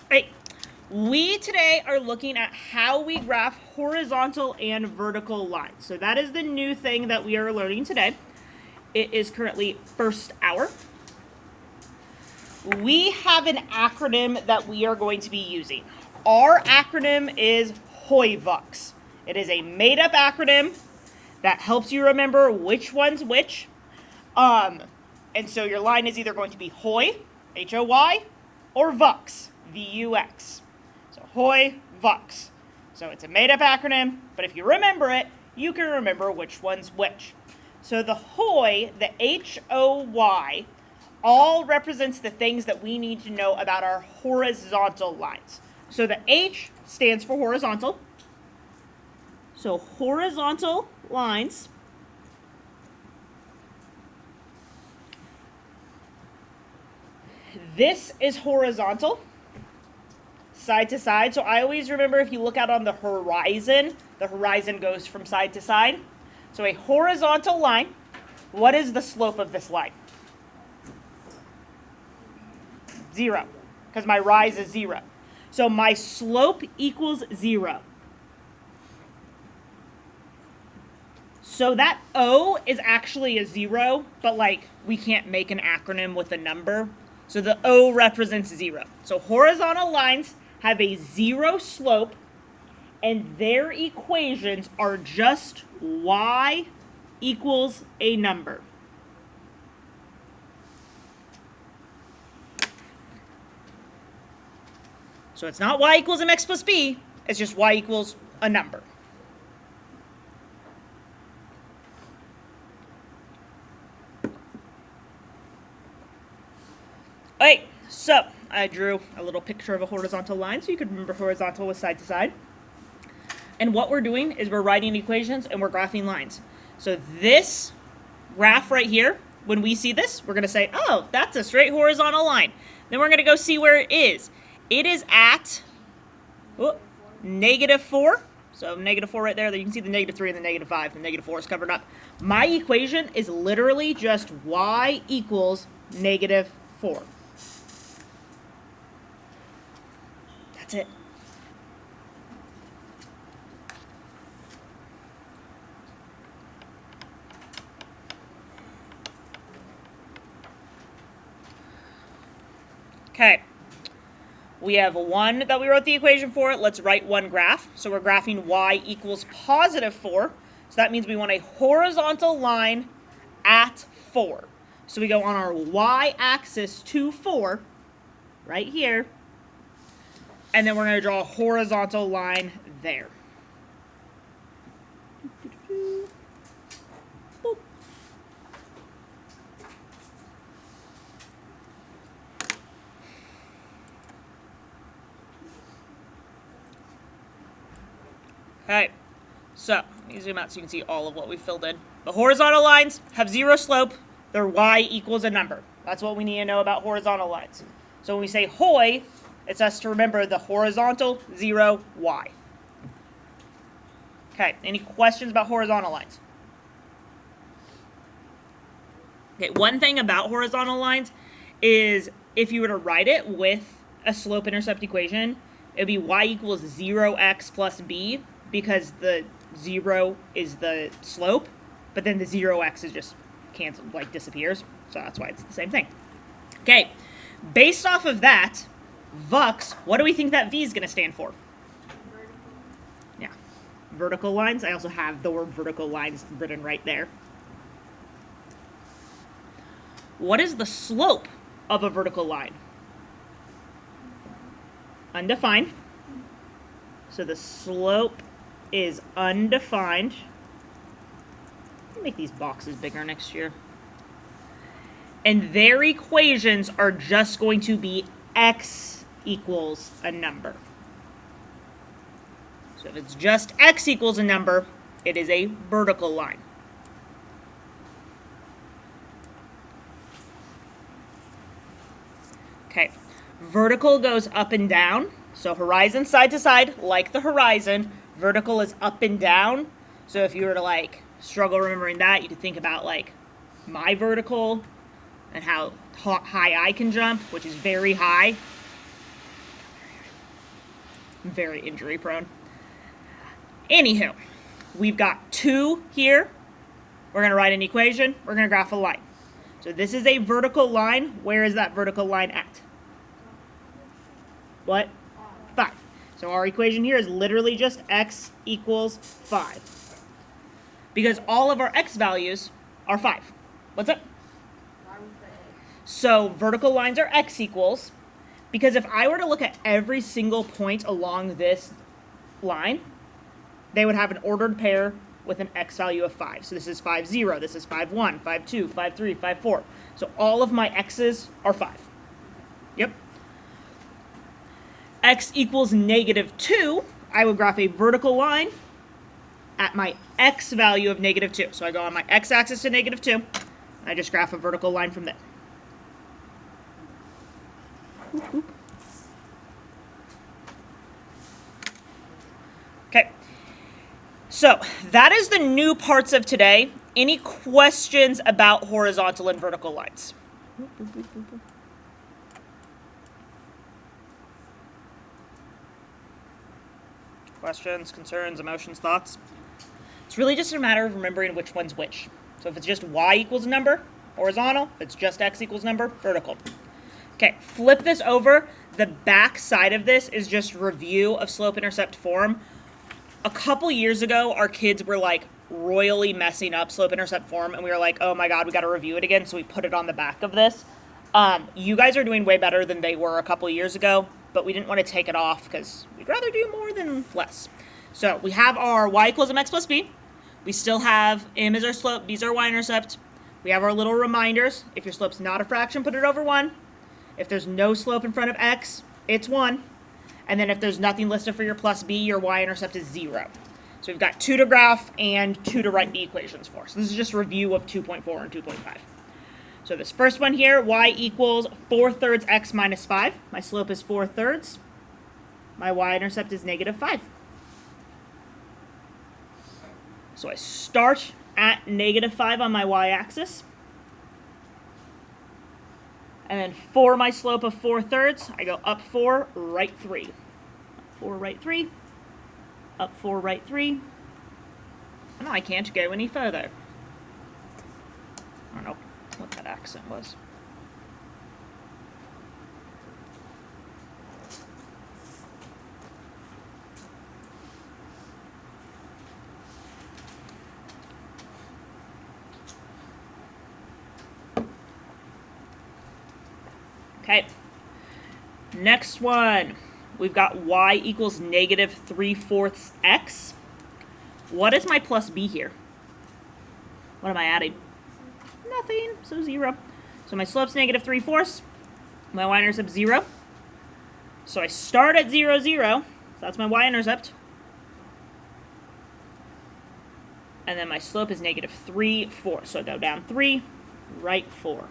Right. We today are looking at how we graph horizontal and vertical lines. So that is the new thing that we are learning today. It is currently first hour. We have an acronym that we are going to be using. Our acronym is HOIVUX. It is a made-up acronym that helps you remember which one's which. And so your line is either going to be HOI, H-O-Y, or VUX, V-U-X. So HOI, VUX. So it's a made-up acronym, but if you remember it, you can remember which one's which. So the HOI, the H-O-Y, all represents the things that we need to know about our horizontal lines. So the H stands for horizontal. So horizontal lines this is horizontal, side to side. So I always remember if you look out on the horizon goes from side to side. So a horizontal line, what is the slope of this line? 0, because my rise is 0. So my slope equals 0. So that O is actually a 0, but like we can't make an acronym with a number. So the O represents 0. So horizontal lines have a 0 slope, and their equations are just y equals a number. So it's not y equals mx plus b, it's just y equals a number. Okay, so I drew a little picture of a horizontal line so you could remember horizontal was side to side. And what we're doing is we're writing equations and we're graphing lines. So this graph right here, when we see this, we're going to say, oh, that's a straight horizontal line. Then we're going to go see where it is. It is at -4. So -4 right there. You can see the -3 and the -5. The -4 is covered up. My equation is literally just y equals -4. That's it. Okay. We have 1 that we wrote the equation for. Let's write one graph. So we're graphing y equals +4. So that means we want a horizontal line at 4. So we go on our y-axis to 4, right here. And then we're going to draw a horizontal line there. Boop. Okay, so let me zoom out so you can see all of what we filled in. The horizontal lines have 0 slope. Their y equals a number. That's what we need to know about horizontal lines. So when we say HOI, it's us to remember the horizontal 0 y. Okay, any questions about horizontal lines? Okay, one thing about horizontal lines is if you were to write it with a slope-intercept equation, it would be y equals 0x plus b, because the 0 is the slope, but then the 0x is just canceled, like disappears. So that's why it's the same thing. Okay, based off of that, VUX, what do we think that V is going to stand for? Yeah, vertical lines. I also have the word vertical lines written right there. What is the slope of a vertical line? Undefined. So the slope is undefined. I'll make these boxes bigger next year. And their equations are just going to be x equals a number. So if it's just x equals a number, it is a vertical line. Okay, vertical goes up and down. So horizon side to side, like the horizon, vertical is up and down. So if you were to like struggle remembering that, you could think about like my vertical and how high I can jump, which is very high. very injury prone. Anywho, we've got 2 here. We're going to write an equation. We're going to graph a line. So this is a vertical line. Where is that vertical line at? What? 5. So our equation here is literally just x equals 5. Because all of our x values are 5. What's up? So vertical lines are x equals, because if I were to look at every single point along this line, they would have an ordered pair with an x value of 5. So this is 5, 0, this is 5, 1, 5, 2, 5, 3, 5, 4. So all of my x's are 5. Yep. X equals -2, I would graph a vertical line at my x value of -2. So I go on my x-axis to -2, and I just graph a vertical line from there. Okay, so that is the new parts of today. Any questions about horizontal and vertical lines? Questions, concerns, emotions, thoughts? It's really just a matter of remembering which one's which. So if it's just y equals a number, horizontal. If it's just x equals number, vertical. Okay, flip this over. The back side of this is just review of slope-intercept form. A couple years ago, our kids were like royally messing up slope-intercept form, and we were like, oh my god, we got to review it again, so we put it on the back of this. You guys are doing way better than they were a couple years ago, but we didn't want to take it off because we'd rather do more than less. So we have our y equals mx plus b. We still have m is our slope, b is our y-intercept. We have our little reminders. If your slope's not a fraction, put it over 1. If there's no slope in front of x, it's 1. And then if there's nothing listed for your plus b, your y-intercept is 0. So we've got 2 to graph and 2 to write the equations for. So this is just a review of 2.4 and 2.5. So this first one here, y equals 4/3 x minus 5. My slope is 4/3. My y-intercept is -5. So I start at -5 on my y-axis. And then for my slope of 4/3, I go up 4, right 3. Up 4, right 3. Up 4, right 3. No, I can't go any further. I don't know what that accent was. Okay, next one. We've got y equals -3/4 x. What is my plus b here? What am I adding? Nothing, so 0. So my slope's -3/4. My y-intercept 0. So I start at 0, 0. So that's my y-intercept. And then my slope is -3/4. So I go down 3, right 4.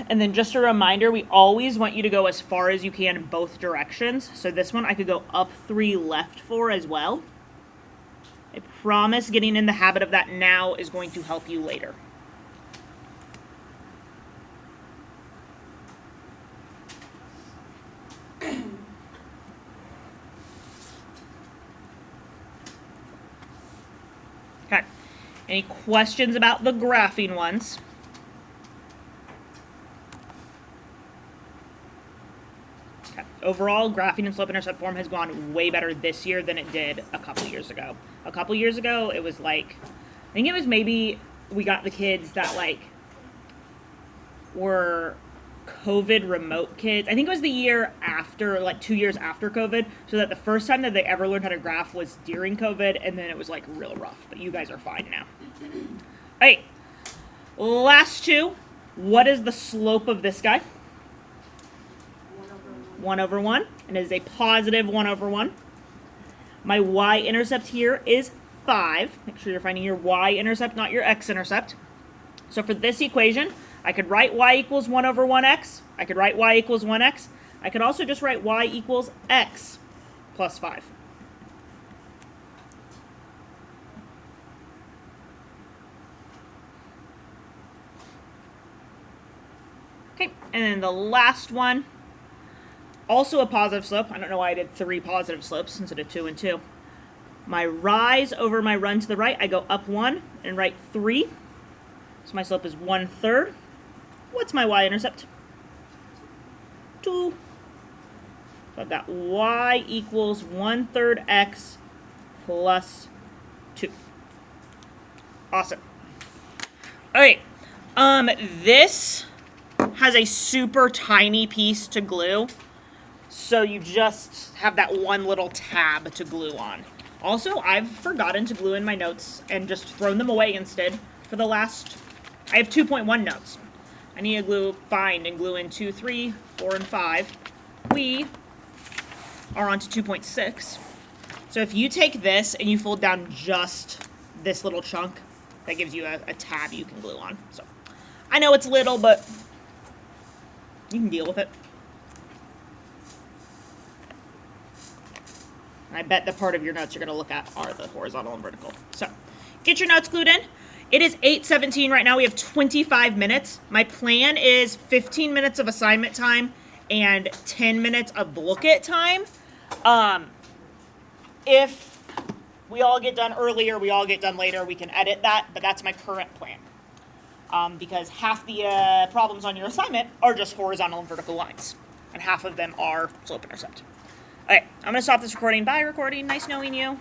And then just a reminder, we always want you to go as far as you can in both directions. So this one I could go up 3, left 4 as well. I promise getting in the habit of that now is going to help you later. Okay, any questions about the graphing ones? Overall, graphing and slope-intercept form has gone way better this year than it did a couple years ago. A couple years ago, it was like, I think it was maybe we got the kids that like were COVID remote kids. I think it was the year after, like 2 years after COVID, so that the first time that they ever learned how to graph was during COVID, and then it was like real rough, but you guys are fine now. All right, last two. What is the slope of this guy? 1/1, and it is a positive 1/1. My y-intercept here is 5. Make sure you're finding your y-intercept, not your x-intercept. So for this equation, I could write y equals 1/1x. I could write y equals 1x. I could also just write y equals x plus 5. Okay, and then the last one, Also a positive slope. I don't know why I did 3 positive slopes instead of 2 and 2. My rise over my run to the right, I go up 1 and right 3. So my slope is 1/3. What's my y-intercept? 2. So I've got y equals 1/3 x plus 2. Awesome. Okay. This has a super tiny piece to glue. So you just have that one little tab to glue on. Also, I've forgotten to glue in my notes and just thrown them away instead for the last... I have 2.1 notes. I need to find and glue in 2, 3, 4, and 5. We are on to 2.6. So if you take this and you fold down just this little chunk, that gives you a tab you can glue on. So I know it's little, but you can deal with it. I bet the part of your notes you're going to look at are the horizontal and vertical. So get your notes glued in. It is 8:17 right now. We have 25 minutes. My plan is 15 minutes of assignment time and 10 minutes of book-it time. If we all get done earlier, we all get done later, we can edit that, but that's my current plan. Because half the problems on your assignment are just horizontal and vertical lines, and half of them are slope intercept. Okay, I'm going to stop this recording. Bye, recording. Nice knowing you.